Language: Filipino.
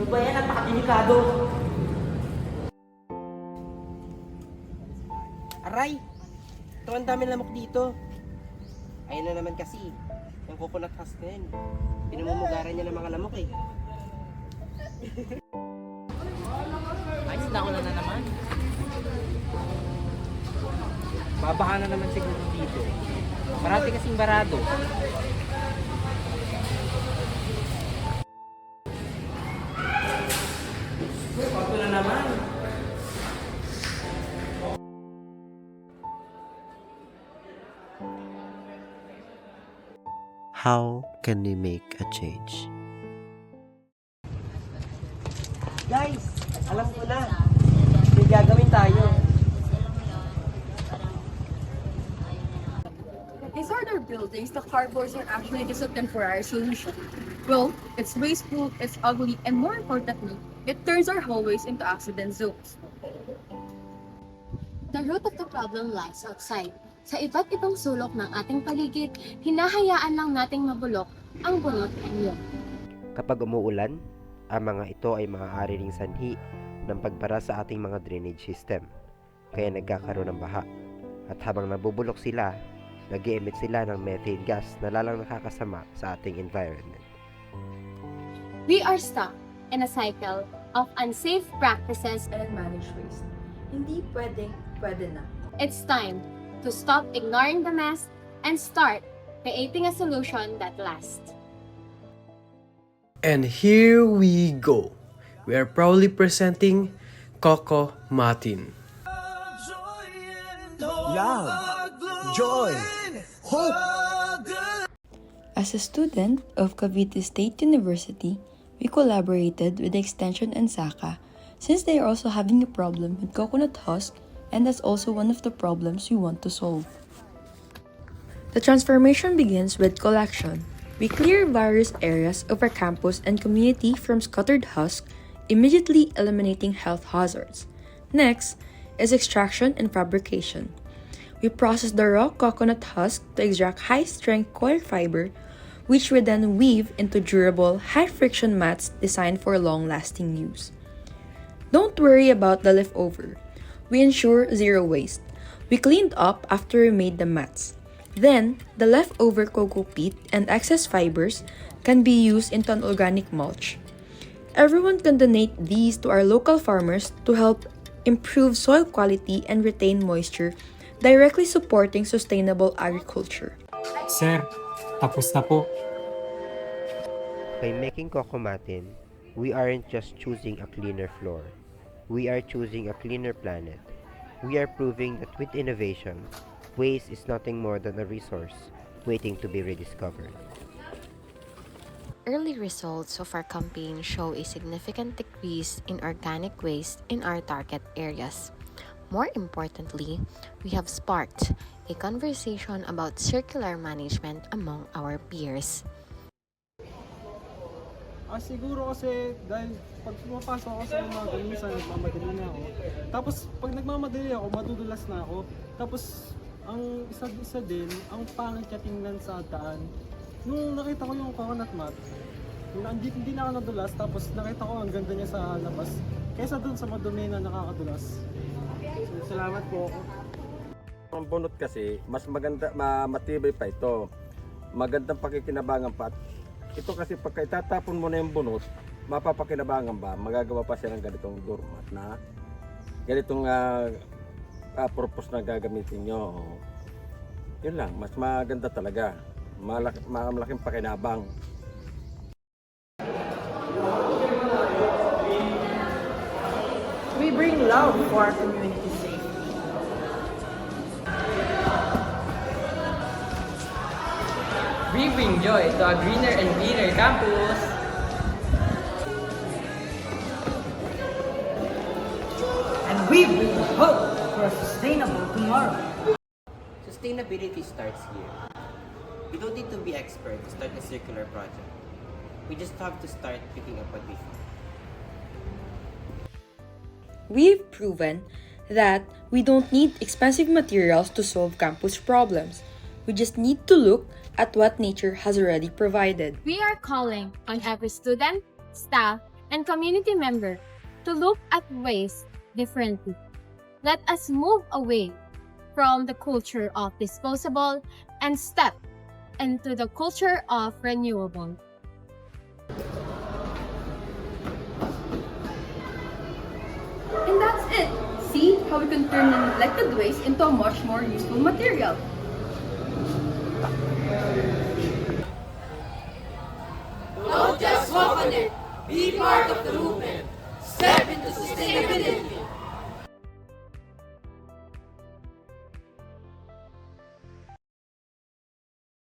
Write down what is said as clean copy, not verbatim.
ba yan? Napakadelikado. Aray! Ito ang dami lamok dito. Ayun na naman kasi. Yung coconut husk na yan. Pinamumugaran niya ng mga lamok eh. Ayos na ako na naman. Babaha na naman siguro dito. Marati kasing barado. Ito na naman. How can we make a change? Guys, alam ko na. May gagawin tayo. Disorder buildings, the cardboards are actually just a temporary solution. Well, it's wasteful, it's ugly, and more importantly, it turns our hallways into accident zones. The root of the problem lies outside. Sa iba't ibang sulok ng ating paligid, hinahayaan lang nating mabulok ang bunot ninyo. Kapag umuulan, ang mga ito ay maaari ring sanhi ng pagbara sa ating mga drainage system. Kaya nagkakaroon ng baha. At habang nabubulok sila, nag-i-emit sila ng methane gas na lalang nakakasama sa ating environment. We are stuck in a cycle of unsafe practices. And manage waste. Hindi pwede na. It's time to stop ignoring the mess and start creating a solution that lasts. And here we go. We are proudly presenting Coco Martin. Love, joy, hope. As a student of Cavite State University, we collaborated with the Extension and SACA since they are also having a problem with coconut husk, and that's also one of the problems we want to solve. The transformation begins with collection. We clear various areas of our campus and community from scattered husk, immediately eliminating health hazards. Next is extraction and fabrication. We process the raw coconut husk to extract high-strength coir fiber, which we then weave into durable, high-friction mats designed for long-lasting use. Don't worry about the leftover. We ensure zero waste. We cleaned up after we made the mats. Then, the leftover cocoa peat and excess fibers can be used into an organic mulch. Everyone can donate these to our local farmers to help improve soil quality and retain moisture, directly supporting sustainable agriculture. Sir, tapos na po. By making Coco Martin, we aren't just choosing a cleaner floor. We are choosing a cleaner planet. We are proving that with innovation, waste is nothing more than a resource waiting to be rediscovered. Early results of our campaign show a significant decrease in organic waste in our target areas. More importantly, we have sparked a conversation about circular management among our peers. Siguro kasi dahil pag pumapasok ako sa mga ganun, minsan nagmamadali na ako. Tapos pag nagmamadali ako, madudulas na ako. Tapos ang isa din, ang pangit niya tingnan sa daan. Nung nakita ko yung coconut mat, hindi na ako nadulas, tapos nakita ko ang ganda niya sa labas. Kaysa dun sa madumi na nakakadulas. So, salamat po. Ang bunot kasi, mas maganda, matibay pa ito. Magandang pakikinabangan pa. Ito kasi pagka itatapon mo na yung bunot, mapapakinabangan ba, magagawa pa siya ng ganitong doormat na ganitong purpose na gagamitin nyo. Yun lang, mas maganda talaga. Malaking pakinabang. We bring love for our community safety. We bring joy to a greener and greener campus. And we bring hope for a sustainable tomorrow. Sustainability starts here. We don't need to be expert to start a circular project. We just have to start picking up what we find. We've proven that we don't need expensive materials to solve campus problems. We just need to look at what nature has already provided. We are calling on every student, staff, and community member to look at waste differently. Let us move away from the culture of disposable and step into the culture of renewable. And that's it. See how we can turn the neglected waste into a much more useful material. Don't just walk on it. Be part of the movement. Step into sustainability.